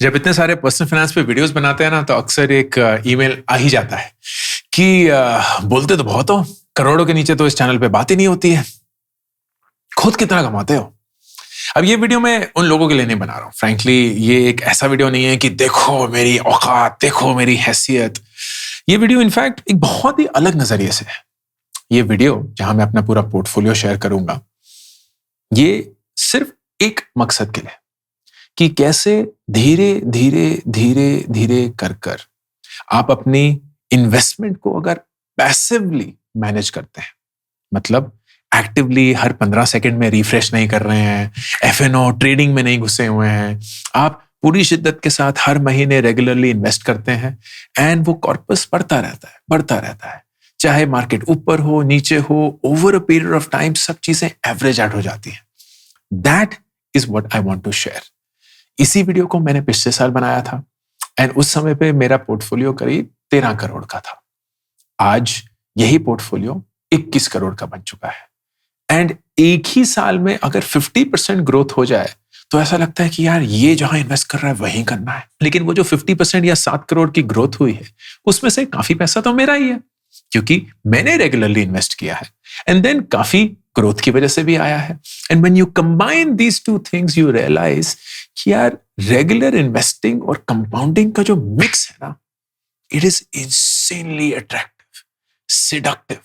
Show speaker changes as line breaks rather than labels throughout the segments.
जब इतने सारे पर्सनल फाइनेंस पे वीडियोस बनाते हैं ना तो अक्सर एक ईमेल आ ही जाता है कि बोलते तो बहुत हो, करोड़ों के नीचे तो इस चैनल पे बात ही नहीं होती है, खुद कितना कमाते हो। अब ये वीडियो मैं उन लोगों के लिए नहीं बना रहा हूं। फ्रैंकली ये एक ऐसा वीडियो नहीं है कि देखो मेरी औकात, देखो मेरी हैसियत। ये वीडियो इनफैक्ट एक बहुत ही अलग नजरिए से है। ये वीडियो जहां मैं अपना पूरा पोर्टफोलियो शेयर करूंगा, ये सिर्फ एक मकसद के लिए कि कैसे धीरे धीरे धीरे धीरे कर कर आप अपनी इन्वेस्टमेंट को अगर पैसिवली मैनेज करते हैं, मतलब एक्टिवली हर 15 सेकंड में रिफ्रेश नहीं कर रहे हैं, एफएनओ ट्रेडिंग में नहीं घुसे हुए हैं, आप पूरी शिद्दत के साथ हर महीने रेगुलरली इन्वेस्ट करते हैं एंड वो कॉर्पस बढ़ता रहता है, चाहे मार्केट ऊपर हो नीचे हो, over a period of time सब चीजें एवरेज आउट हो जाती हैं। That is what I want to share. इसी वीडियो को मैंने पिछले साल बनाया था एंड उस समय पे मेरा पोर्टफोलियो करीब 13 करोड़ का था। आज यही पोर्टफोलियो 21 करोड़ का बन चुका है एंड एक ही साल में अगर 50% ग्रोथ हो जाए तो ऐसा लगता है कि यार ये जहां इन्वेस्ट कर रहा है वहीं करना है। लेकिन वो जो 50% या 7 करोड़ की ग्रोथ हुई है उसमें से काफी पैसा तो मेरा ही है, क्योंकि मैंने रेगुलरली इन्वेस्ट किया है एंड देन काफी ग्रोथ की वजह से भी आया है। And when you combine these two things you realize कि यार रेगुलर इन्वेस्टिंग और कंपाउंडिंग का जो मिक्स है ना, it is insanely attractive, seductive.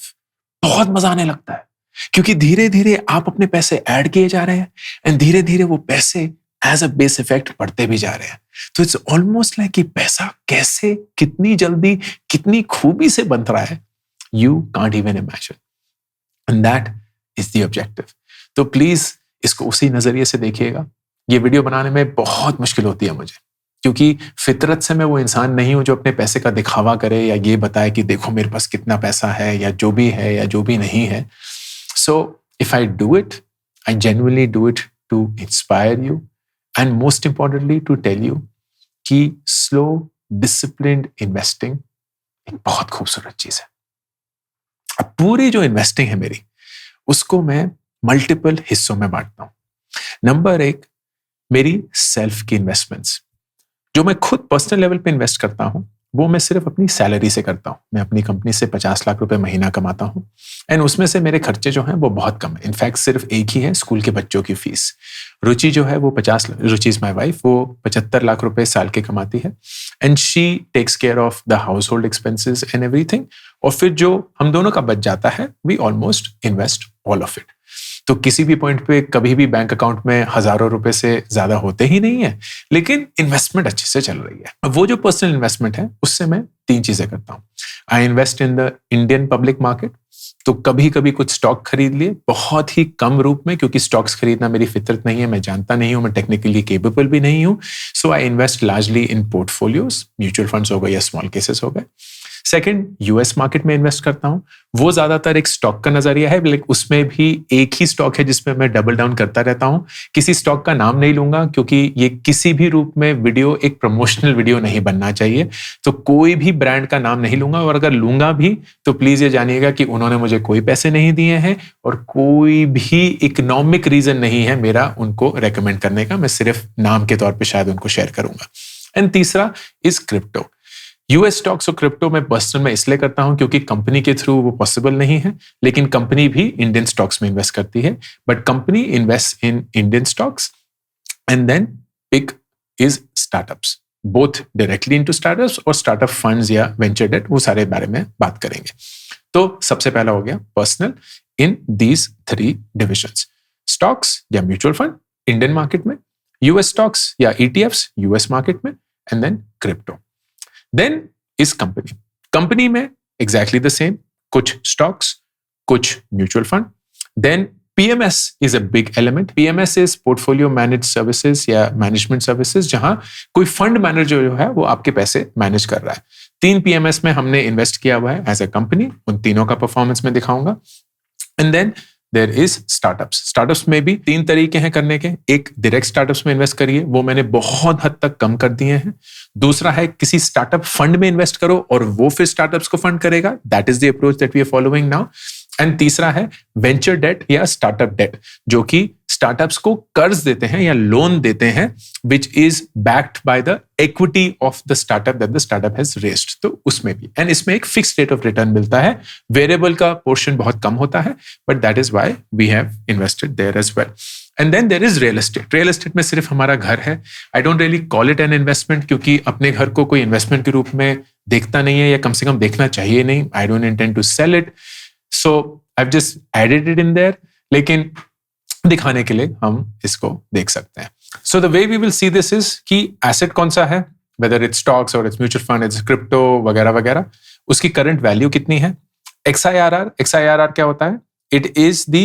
बहुत मजा आने लगता है क्योंकि धीरे धीरे आप अपने पैसे ऐड किए जा रहे हैं एंड धीरे धीरे वो पैसे एज अ बेस इफेक्ट बढ़ते भी जा रहे हैं। तो इट्स ऑलमोस्ट लाइक कि पैसा कैसे, कितनी जल्दी, कितनी खूबी से बन रहा है, you can't even imagine. And that is the objective. तो प्लीज इसको उसी नजरिए से देखिएगा। ये वीडियो बनाने में बहुत मुश्किल होती है मुझे, क्योंकि फितरत से मैं वो इंसान नहीं हूं जो अपने पैसे का दिखावा करे या ये बताए कि देखो मेरे पास कितना पैसा है या जो भी है या जो भी नहीं है। So if I do it, I genuinely do it to inspire you and most importantly to tell you कि slow, disciplined investing एक बहुत खूबसूरत चीज है। अब पूरी जो इन्वेस्टिंग है मेरी, उसको मैं मल्टीपल हिस्सों में बांटता हूं। नंबर 1, मेरी सेल्फ की इन्वेस्टमेंट्स, जो मैं खुद पर्सनल लेवल पे इन्वेस्ट करता हूं, वो मैं सिर्फ अपनी सैलरी से करता हूं। मैं अपनी कंपनी से 50 लाख रुपए महीना कमाता हूं एंड उसमें से मेरे खर्चे जो हैं वो बहुत कम है। इनफैक्ट सिर्फ एक ही है, स्कूल के बच्चों की फीस। रुचि जो है वो 50, रुचि इज माय वाइफ, वो 75 लाख रुपए साल के कमाती है and she takes care of the household expenses and everything. और फिर जो हम दोनों का बच जाता है, we almost invest all of it. तो किसी भी पॉइंट पे कभी भी बैंक अकाउंट में हजारों रुपए से ज्यादा होते ही नहीं है, लेकिन इन्वेस्टमेंट अच्छे से चल रही है। वो जो पर्सनल इन्वेस्टमेंट है उससे मैं 3 चीजें करता हूँ। I invest in the Indian public market. तो कभी कभी कुछ स्टॉक खरीद लिए, बहुत ही कम रूप में, क्योंकि स्टॉक्स खरीदना मेरी फितरत नहीं है, मैं जानता नहीं हूं, मैं टेक्निकली केपेबल भी नहीं हूं। So I invest largely in portfolios, mutual funds हो गए या स्मॉल केसेस हो गए। सेकंड, यूएस मार्केट में इन्वेस्ट करता हूं। वो ज्यादातर एक स्टॉक का नजरिया है, लेकिन उसमें भी एक ही स्टॉक है जिसमें मैं डबल डाउन करता रहता हूं। किसी स्टॉक का नाम नहीं लूंगा क्योंकि ये किसी भी रूप में वीडियो एक प्रमोशनल वीडियो नहीं बनना चाहिए। तो कोई भी ब्रांड का नाम नहीं लूंगा, और अगर लूंगा भी तो प्लीज ये जानिएगा कि उन्होंने मुझे कोई पैसे नहीं दिए हैं और कोई भी इकोनॉमिक रीजन नहीं है मेरा उनको रेकमेंड करने का। मैं सिर्फ नाम के तौर पर शायद उनको शेयर करूंगा। एंड तीसरा इज क्रिप्टो। यूएस स्टॉक्स और क्रिप्टो में पर्सनल में इसलिए करता हूं क्योंकि कंपनी के थ्रू वो पॉसिबल नहीं है, लेकिन कंपनी भी इंडियन स्टॉक्स में इन्वेस्ट करती है। But company invest in Indian stocks and then pick is startups, both directly into startups और स्टार्टअप फंड्स या वेंचर डेट, वो सारे बारे में बात करेंगे। तो सबसे पहला हो गया personal in these 3 divisions, stocks या म्यूचुअल फंड इंडियन मार्केट में, यूएस स्टॉक्स या ईटीएफ्स यूएस मार्केट में, and then crypto. Then is company. Company में exactly the same, कुछ stocks, कुछ mutual fund. Then PMS is a big element. PMS is portfolio managed services या management services, जहां कोई fund manager जो है वो आपके पैसे मैनेज कर रहा है। 3 PMS में हमने इन्वेस्ट किया हुआ है एज ए कंपनी, उन तीनों का परफॉर्मेंस में दिखाऊंगा। And then there is startups. Startups में भी 3 तरीके हैं करने के। एक, डायरेक्ट स्टार्टअप्स में इन्वेस्ट करिए, वो मैंने बहुत हद तक कम कर दिए हैं। दूसरा है किसी स्टार्टअप फंड में इन्वेस्ट करो और वो फिर स्टार्टअप्स को फंड करेगा, that is the approach that we are following now. And तीसरा है वेंचर डेट या स्टार्टअप डेट, जो कि स्टार्टअप्स को कर्ज देते हैं या लोन देते हैं which is backed by the equity of the startup that the startup has raised, तो उसमें भी, एंड इसमें एक फिक्स्ड रेट ऑफ रिटर्न मिलता है, वेरिएबल का पोर्शन बहुत कम होता है, but that is why we have invested there as well. And then there is real estate. Real estate में सिर्फ हमारा घर है. I don't really call it an investment, क्योंकि अपने घर को कोई इन्वेस्टमेंट के रूप में देखता नहीं है, या कम से कम देखना चाहिए नहीं. I don't intend to sell it, so I have just added it in there, लेकिन दिखाने के लिए हम इसको देख सकते हैं. So the way we will see this is कि एसेट कौन सा है, वेदर इट्स स्टॉक्स और it's mutual fund, it's crypto वगैरह वगैरह, उसकी करंट वैल्यू कितनी है. XIRR, XIRR क्या होता है? It is the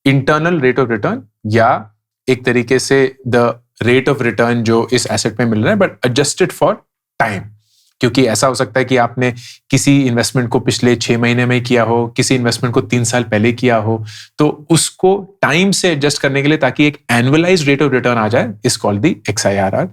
internal rate of return, या एक तरीके से द रेट ऑफ रिटर्न जो इस एसेट में मिल रहा है, बट एडजस्टेड फॉर टाइम. क्योंकि ऐसा हो सकता है कि आपने किसी इन्वेस्टमेंट को पिछले 6 महीने में किया हो, किसी इन्वेस्टमेंट को 3 साल पहले किया हो, तो उसको टाइम से एडजस्ट करने के लिए, ताकि एक एनुअलाइज रेट ऑफ रिटर्न आ जाए, is called the XIRR.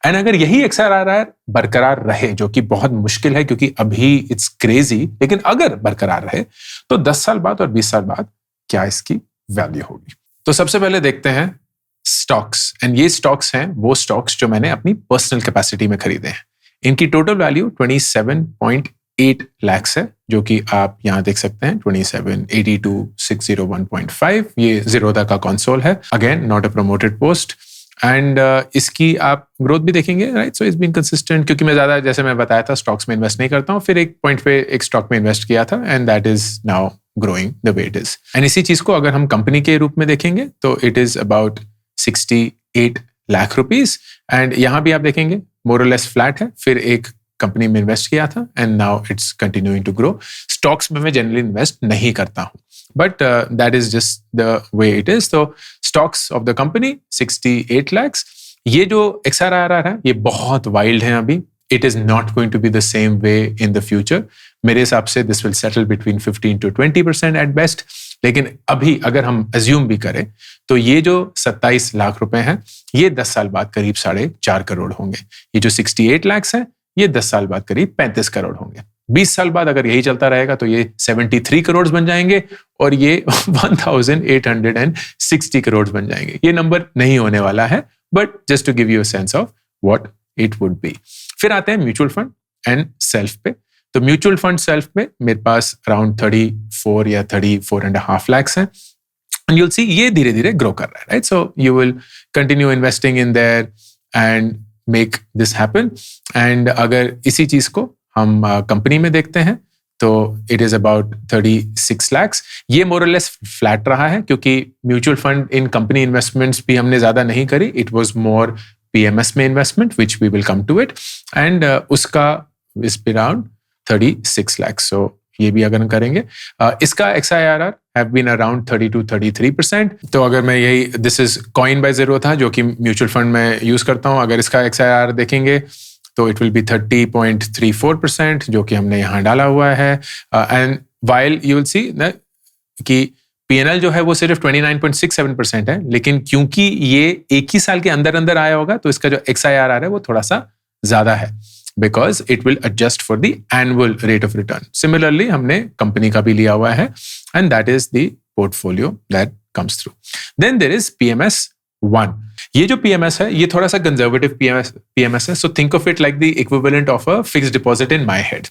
And अगर यही XIRR बरकरार रहे, जो कि बहुत मुश्किल है क्योंकि अभी इट्स क्रेजी, लेकिन अगर बरकरार रहे तो 10 साल बाद और 20 साल बाद क्या इसकी वैल्यू होगी. तो सबसे पहले देखते हैं स्टॉक्स, एंड ये स्टॉक्स हैं वो स्टॉक्स जो मैंने अपनी पर्सनल कैपेसिटी में खरीदे हैं. इनकी टोटल वैल्यू 27.8 लाख है, जो कि आप यहां देख सकते हैं 2782,601.5. ये जीरोधा का कंसोल है, again not a promoted post. And इसकी आप ग्रोथ भी देखेंगे, right. So it's been consistent, क्योंकि मैं ज्यादा, जैसे मैं बताया था, स्टॉक्स में इन्वेस्ट नहीं करता हूं. फिर एक पॉइंट पे एक स्टॉक में इन्वेस्ट किया था, and that is now growing the way it is. And इसी चीज को अगर हम कंपनी के रूप में देखेंगे तो it is about 68 lakh rupees. And यहां भी आप देखेंगे मोर और लेस फ्लैट है. फिर एक कंपनी में इन्वेस्ट किया था, and now it's continuing to grow. Stocks में मैं जनरली इन्वेस्ट नहीं करता हूं, but that is just the way it is. तो stocks of the company 68 lakhs. ये जो XIRR है ये बहुत वाइल्ड है अभी. It is not going to be the same way in the future. मेरे हिसाब से this will settle between 15 to 20% at best. लेकिन अभी अगर हम अज्यूम भी करें तो ये जो 27 लाख रुपए हैं, ये 10 साल बाद करीब 4.5 करोड़ होंगे. ये जो 68 lakhs है, ये 10 साल बाद करीब 35 करोड़ होंगे. 20 साल बाद अगर यही चलता रहेगा तो ये 73 करोड़ बन जाएंगे, और ये 1860 करोड़ बन जाएंगे. ये नंबर नहीं होने वाला है, but just to give you a sense of what it would be. फिर आते हैं म्यूचुअल फंड एंड सेल्फ पे. तो म्यूचुअल फंड सेल्फ में मेरे पास अराउंड 34 या 34.5 lakhs हैं. एंड यूल सी ये धीरे धीरे ग्रो कर रहा है, right. So you will continue investing in their and make this happen. And अगर इसी चीज को हम कंपनी में देखते हैं तो इट इज अबाउट 36 lakhs. ये मोर और लेस फ्लैट रहा है, क्योंकि mutual fund in company investments भी हमने ज्यादा नहीं करी. इट वाज मोर PMS में investment, which we will come to it. And उसका इज अराउंड 36 lakhs. सो ये भी अगर हम करेंगे, इसका XIRR have been around 30 to 33%. तो अगर मैं यही, this is coin by Zerodha, जो कि म्यूचुअल फंड में यूज करता हूं. अगर इसका XIRR देखेंगे तो इट विल बी 30.34%, जो कि हमने यहाँ डाला हुआ है. And while you will see कि PNL जो है वो सिर्फ 29.67% है, लेकिन क्योंकि ये एक ही साल के अंदर अंदर आया होगा तो इसका जो XIRR है वो थोड़ा सा ज्यादा है, because it will adjust for the annual rate of return. Similarly, हमने कंपनी का भी लिया हुआ है, and that is the portfolio that comes through. Then there is PMS1. ये जो PMS है, ये थोड़ा सा conservative PMS है. So think of it like the equivalent of a fixed deposit in my head.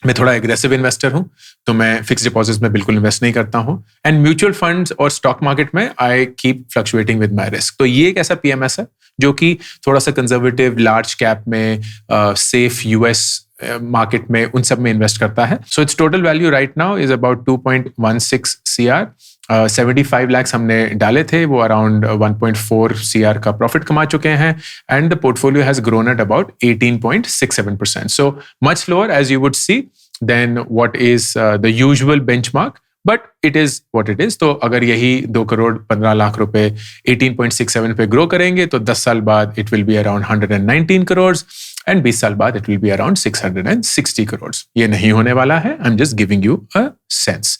मैं थोड़ा एग्रेसिव इन्वेस्टर हूं, तो मैं फिक्स डिपॉजिट्स में बिल्कुल इन्वेस्ट नहीं करता हूं. एंड म्यूचुअल फंड्स और स्टॉक मार्केट में I keep fluctuating with my risk. तो ये एक ऐसा PMS है जो कि थोड़ा सा कंजर्वेटिव, लार्ज कैप में, सेफ US मार्केट में, उन सब में इन्वेस्ट करता है. So it's total value right now is about 2.16 CR. 75 lakhs हमने डाले थे, वो अराउंड 1.4 CR का प्रॉफिट कमा चुके हैं. And the portfolio has grown at about 18.67%. So much lower as you would see then what is the usual benchmark, but it is what it is. तो अगर यही 2 करोड़ 15 लाख रुपए 18.67 पे ग्रो करेंगे तो 10 साल बाद it will be around 119 crore, and 20 साल बाद it will be around 660 crore. ये नहीं होने वाला है. I am just giving you a sense.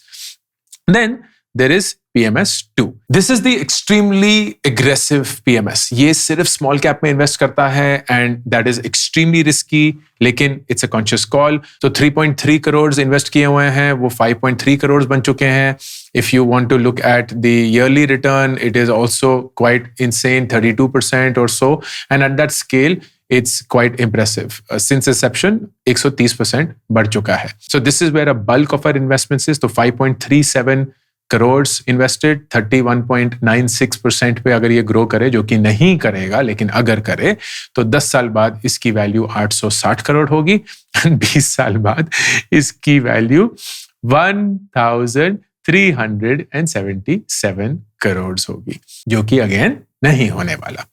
Then there is PMS2. This is the extremely aggressive PMS. ये सिर्फ स्मॉल कैप में इन्वेस्ट करता है and that is extremely risky, लेकिन इट्स अ कॉन्शियस कॉल. तो 3.3 करोड़ इन्वेस्ट किए हुए हैं, वो 5.3 करोड़ बन चुके हैं. If you want to look at the yearly return, it is also quite insane, 32% or so. And at that scale, it's quite impressive. Since inception, 130% बढ़ चुका है. So this is where a bulk of our investments is. तो 5.37 crores invested, 31.96% पे अगर ये grow करे, जो कि नहीं करेगा, लेकिन अगर करे तो 10 साल बाद इसकी वैल्यू 860 करोड़ होगी. 20 साल बाद इसकी वैल्यू 1,377 करोड़ होगी, जो कि अगेन नहीं होने वाला.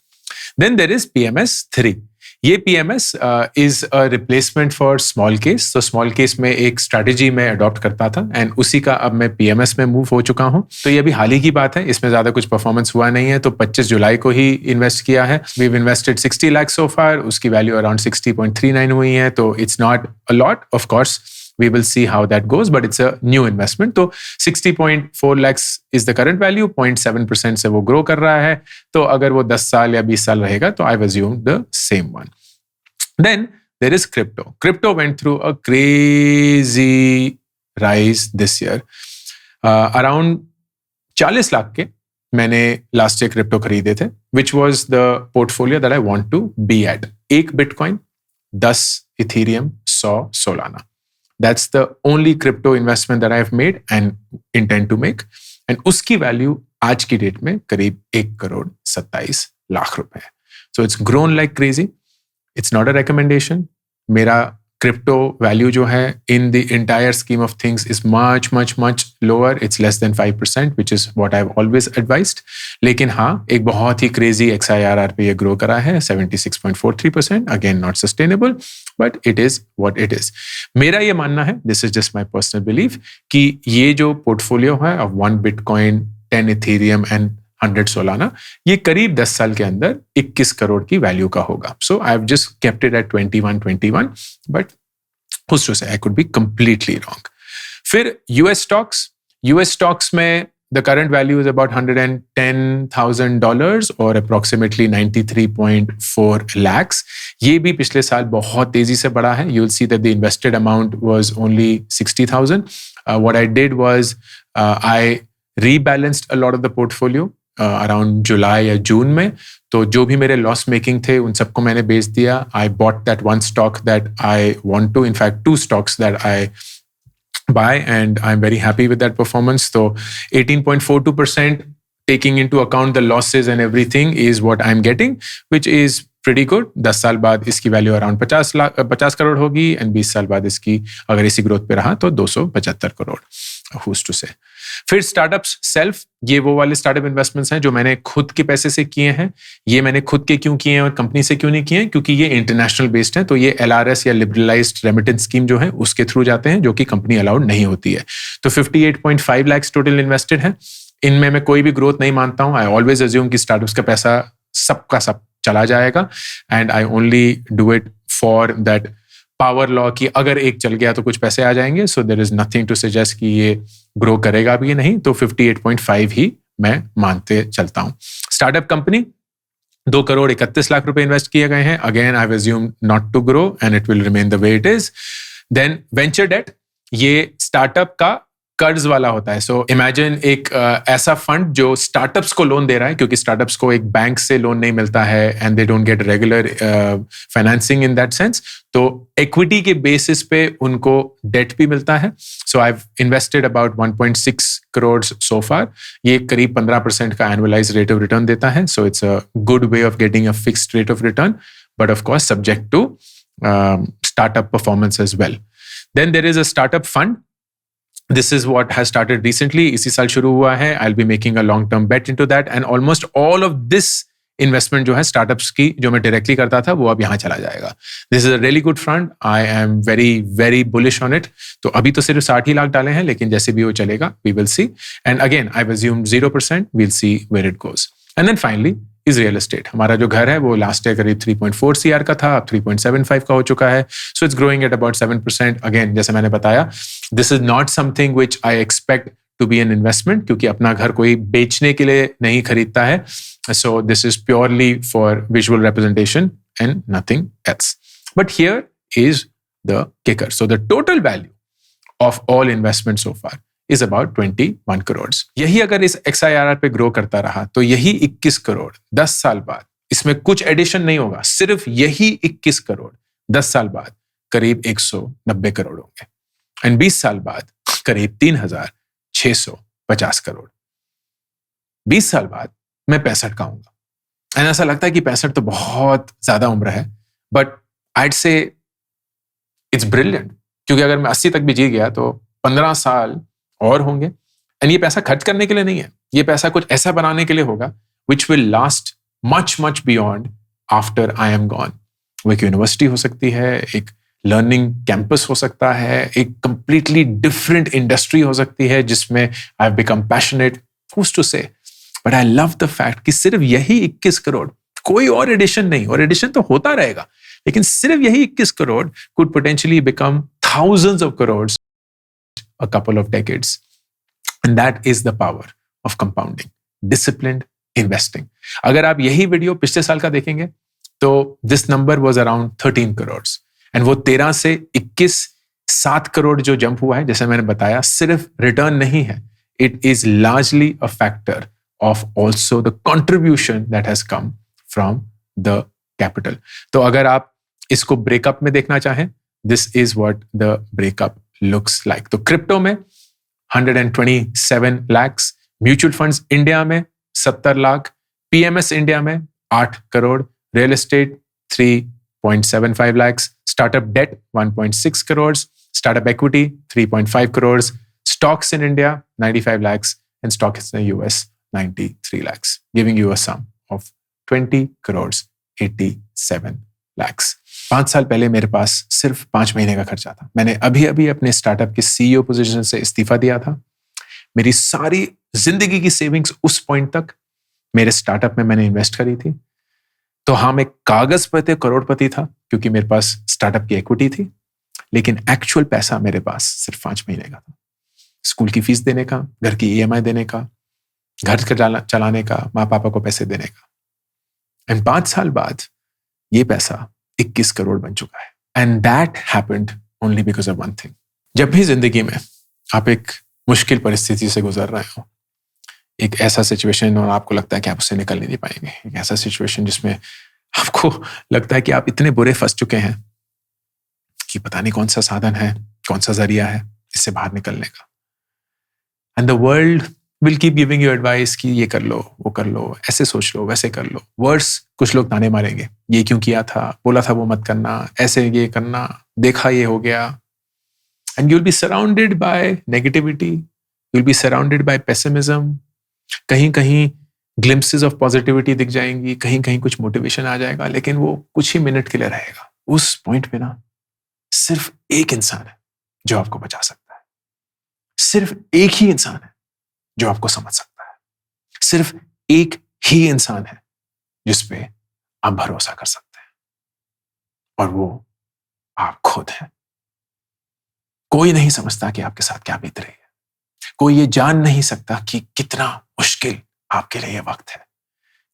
Then there is PMS3. ये PMS is a replacement for small case. तो small case में एक strategy में adopt करता था and उसी का अब मैं PMS में move हो चुका हूँ. तो ये अभी हाल ही की बात है, इसमें ज़्यादा कुछ performance हुआ नहीं है. तो 25 जुलाई को ही invest किया है. We've invested 60 lakhs so far. उसकी value around 60.39 हुई है. तो it's not a lot, of course. We will see how that goes, but it's a new investment. तो 60.4 lakhs is the current value, 0.7% से वो grow कर रहा है. तो अगर वो 10 साल या 20 साल रहेगा, तो I've assumed the same one. Then there is crypto. Crypto went through a crazy rise this year. Around 40 lakh के मैंने last year crypto खरीदे थे, which was the portfolio that I want to be at. 1 Bitcoin, 10 Ethereum, 100 Solana. That's the only crypto investment that I have made and intend to make. And उसकी value आज की date में करीब 1,27 लाख रुपए है. So it's grown like crazy. It's not a recommendation. मेरा crypto value जो है in the entire scheme of things is much lower. It's less than 5%, which is what I've always advised. लेकिन हाँ, एक बहुत ही crazy XIRR पे ये grow करा है, 76.43%. Again, not sustainable, but it is what it is. मेरा ये मानना है, this is just my personal belief, कि ये जो portfolio है of 1 Bitcoin, 10 Ethereum and 100 Solana, ये करीब 10 साल के अंदर 21 करोड़ की वैल्यू का होगा. So I've just kept it at 21, but who's to say, I could be completely wrong. फिर US stocks में the current value is about $110,000 or approximately 93.4 lakhs. ये भी पिछले साल बहुत तेजी से बढ़ा है. You'll see that the invested amount was only 60,000. What I did was I rebalanced a lot of the portfolio around July या June में. तो जो भी मेरे लॉस मेकिंग थे उन सबको मैंने बेच दिया. I bought that one stock that I want to, in fact 2 stocks that I buy, and I'm very happy with that performance. So 18.42%, taking into account the losses and everything, is what I'm getting, which is pretty good. 10 साल बाद इसकी value around 50 crore होगी, and 20 साल बाद इसकी अगर इसी growth पे रहा तो 275 करोड़. Who's to say? फिर स्टार्टअप्स सेल्फ, ये वो वाले स्टार्टअप इन्वेस्टमेंट्स हैं जो मैंने खुद के पैसे से किए हैं. ये मैंने खुद के क्यों किए हैं और कंपनी से क्यों नहीं किए हैं? क्योंकि ये इंटरनेशनल बेस्ड है. तो ये LRS या लिबरलाइज्ड रेमिटेंस स्कीम जो है उसके थ्रू जाते हैं, जो कि कंपनी अलाउड नहीं होती है. तो 58.5 लाख टोटल इन्वेस्टेड है. इनमें मैं कोई भी ग्रोथ नहीं मानता हूँ. आई ऑलवेज अज्यूम कि स्टार्टअप्स का पैसा सबका सब चला जाएगा, and I only do it for that power law कि अगर एक चल गया तो कुछ पैसे आ जाएंगे. So there is nothing to suggest कि ये ग्रो करेगा भी नहीं. तो 58.5 ही मैं मानते चलता हूं. स्टार्टअप कंपनी 2 करोड़ 31 लाख रुपए इन्वेस्ट किए गए हैं. Again I assume not to grow and it will remain the way it is. Then venture debt, ये स्टार्टअप का कर्ज वाला होता है. सो इमेजिन एक ऐसा फंड जो स्टार्टअप्स को लोन दे रहा है, क्योंकि स्टार्टअप्स को एक बैंक से लोन नहीं मिलता है and they don't get regular financing in that sense. तो इक्विटी के बेसिस पे उनको डेट भी मिलता है. So I have invested about 1.6 crore so far. ये करीब 15% का एनुअलाइज रेट ऑफ रिटर्न देता है. So it's a good way of getting a fixed rate of return, but of course subject to startup performance as well. Then there is a startup fund. This is what has started recently. इसी साल शुरू हुआ है. I'll be making a long-term bet into that, and almost all of this investment जो है startups की जो मैं directly करता था वो अब यहाँ चला जाएगा. This is a really good fund. I am very, very bullish on it. तो अभी तो सिर्फ 60 लाख डाले हैं, लेकिन जैसे भी वो चलेगा, we will see. And again, I've assumed 0%. We'll see where it goes. And then finally is real estate. हमारा जो घर है वो लास्ट ईयर करीब 3.4 CR का था, अब 3.75 का हो चुका है. So it's growing at about 7%. Again, जैसे मैंने बताया, this is not something which I expect to be an investment, क्योंकि अपना घर कोई बेचने के लिए नहीं खरीदता है. So this is purely for visual representation and nothing else. But here is the kicker. So the total value of all investment so far is about 21 crores. यही अगर इस XIRR पे ग्रो करता रहा तो यही 21 करोड़ 10 साल बाद, इसमें कुछ एडिशन नहीं होगा, सिर्फ यही 21 करोड़ 10 साल बाद करीब 190 करोड़ होंगे. एंड 20 साल बाद करीब 3,650 करोड़. 20 साल बाद मैं 65 का हूंगा. एंड ऐसा लगता है कि 65 तो बहुत ज्यादा उम्र है, but I'd say it's brilliant, क्योंकि अगर मैं 80 तक भी जी गया तो 15 साल और होंगे. एंड ये पैसा खर्च करने के लिए नहीं है, ये पैसा कुछ ऐसा बनाने के लिए होगा which will last much much beyond after I am gone. वो एक यूनिवर्सिटी हो सकती है, एक लर्निंग कैंपस हो सकता है, एक कंप्लीटली डिफरेंट इंडस्ट्री हो सकती है जिसमें I have become passionate. Who's to say? But I love the fact कि सिर्फ यही 21 करोड़, कोई और एडिशन नहीं, और एडिशन तो होता रहेगा, लेकिन सिर्फ यही 21 crore could potentially become thousands of crores a couple of decades. And that is the power of compounding, disciplined investing. अगर आप यही वीडियो पिछले साल का देखेंगे तो this number was around 13 crores. And वो 13 से 21 7 करोड़ जो जंप हुआ है, जैसे मैंने बताया, सिर्फ रिटर्न नहीं है. It is largely a factor of also the contribution that has come from the capital. तो अगर आप इसको ब्रेकअप में देखना चाहें, this is what the breakup looks like. तो क्रिप्टो में 127 lakhs, म्यूचुअल फंड्स इंडिया में 70 लाख, पीएमएस इंडिया में 8 crore, real estate 3.75 lakhs, startup debt 1.6 crore, startup equity 3.5 crore, stocks in India 95 lakhs, and stocks in the US 93 lakhs, giving you a sum of 20 crores 87 lakhs. 5 साल पहले मेरे पास सिर्फ 5 महीने का खर्चा था. मैंने अभी अभी अपने स्टार्टअप के सीईओ पोजीशन से इस्तीफा दिया था. मेरी सारी जिंदगी की सेविंग्स उस पॉइंट तक मेरे स्टार्टअप में मैंने इन्वेस्ट करी थी. तो हाँ, मैं कागज पर करोड़पति था क्योंकि मेरे पास स्टार्टअप की इक्विटी थी, लेकिन एक्चुअल पैसा मेरे पास सिर्फ 5 महीने का था. स्कूल की फीस देने का, घर की ईएमआई देने का, घर चलाने का, माँ पापा को पैसे देने का. एंड 5 साल बाद ये पैसा 21 करोड़ बन चुका है. And that happened only because of one thing. जब भी जिंदगी में आप एक मुश्किल परिस्थिति से गुजर रहे हो, एक ऐसा सिचुएशन और आपको लगता है कि आप उससे निकल नहीं पाएंगे, एक ऐसा सिचुएशन जिसमें आपको लगता है कि आप इतने बुरे फंस चुके हैं कि पता नहीं कौन सा साधन है, कौन सा जरिया है इससे बाहर निकलने का. And the world will keep giving you advice कि ये कर लो, वो कर लो, ऐसे सोच लो, वैसे कर लो. वर्ड्स, कुछ लोग ताने मारेंगे, ये क्यों किया था, बोला था वो मत करना, ऐसे ये करना, देखा ये हो गया. And you'll be surrounded by negativity, you'll be surrounded by pessimism. कहीं कहीं glimpses of positivity दिख जाएंगी, कहीं कहीं कुछ मोटिवेशन आ जाएगा, लेकिन वो कुछ ही मिनट के लिए रहेगा. उस पॉइंट पे ना सिर्फ एक इंसान है जो आपको बचा सकता है. सिर्फ एक ही इंसान है जो आपको समझ सकता है. सिर्फ एक ही इंसान है जिस पे आप भरोसा कर सकते हैं, और वो आप खुद हैं. कोई नहीं समझता कि आपके साथ क्या बीत रही है. कोई ये जान नहीं सकता कि कितना मुश्किल आपके लिए ये वक्त है.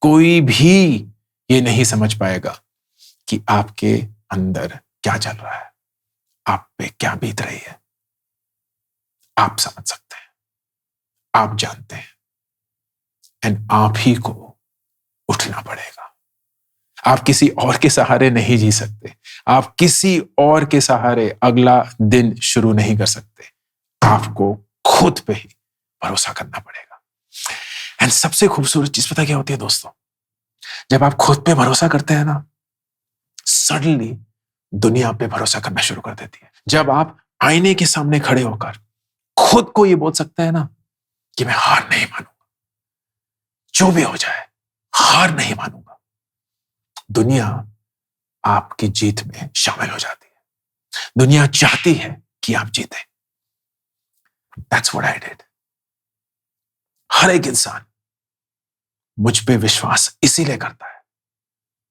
कोई भी ये नहीं समझ पाएगा कि आपके अंदर क्या चल रहा है, आप पे क्या बीत रही है. आप समझ सकते हैं, आप जानते हैं, एंड आप ही को उठना पड़ेगा. आप किसी और के सहारे नहीं जी सकते. आप किसी और के सहारे अगला दिन शुरू नहीं कर सकते. आपको खुद पे ही भरोसा करना पड़ेगा. एंड सबसे खूबसूरत चीज पता क्या होती है दोस्तों? जब आप खुद पे भरोसा करते हैं ना, सडनली दुनिया पे भरोसा करना शुरू कर देती है. जब आप आईने के सामने खड़े होकर खुद को ये बोल सकते हैं ना कि मैं हार नहीं मानूंगा, जो भी हो जाए हार नहीं मानूंगा, दुनिया आपकी जीत में शामिल हो जाती है. दुनिया चाहती है कि आप जीते. That's what I did. हर एक इंसान मुझ पे विश्वास इसीलिए करता है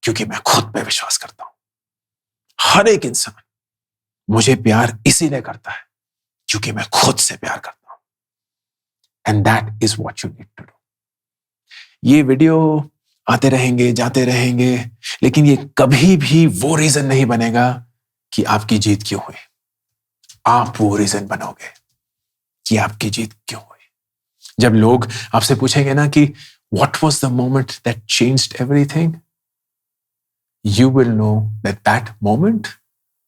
क्योंकि मैं खुद पे विश्वास करता हूं. हर एक इंसान मुझे प्यार इसीलिए करता है क्योंकि मैं खुद से प्यार करता हूं. And that is what you need to do. ये वीडियो आते रहेंगे, जाते रहेंगे, लेकिन ये कभी भी वो रीजन नहीं बनेगा कि आपकी जीत क्यों हुई। आप वो रीजन बनोगे कि आपकी जीत क्यों हुई। जब लोग आपसे पूछेंगे ना कि what was the moment that changed everything, you will know that that moment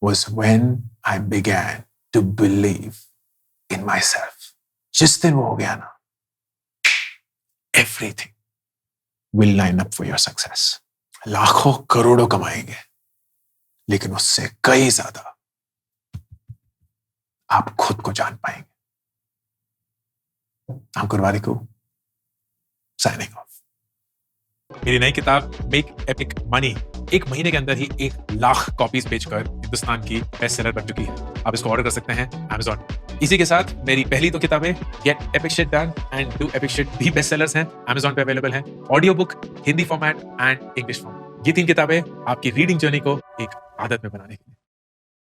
was when I began to believe in myself. जिस दिन वो हो गया ना, everything will line up for your success. लाखों करोड़ों कमाएंगे, लेकिन उससे कई ज्यादा आप खुद को जान पाएंगे। अंकुर वारिकू, साइनिंग ऑफ। मेरी नई किताब मेक एपिक मनी 1 महीने के अंदर ही 1 लाख कॉपीज बेचकर हिंदुस्तान की बेस्ट सेलर बन चुकी है। आप इसको ऑर्डर कर सकते हैं Amazon। इसी के साथ मेरी पहली 2 किताबें gate epic shit done and do epic shit भी बेस्ट सेलर्स हैं, Amazon पे अवेलेबल हैं। Audio book Hindi format and English format. ये 3 किताबें आपकी रीडिंग जर्नी को एक आदत में बनाने के लिए।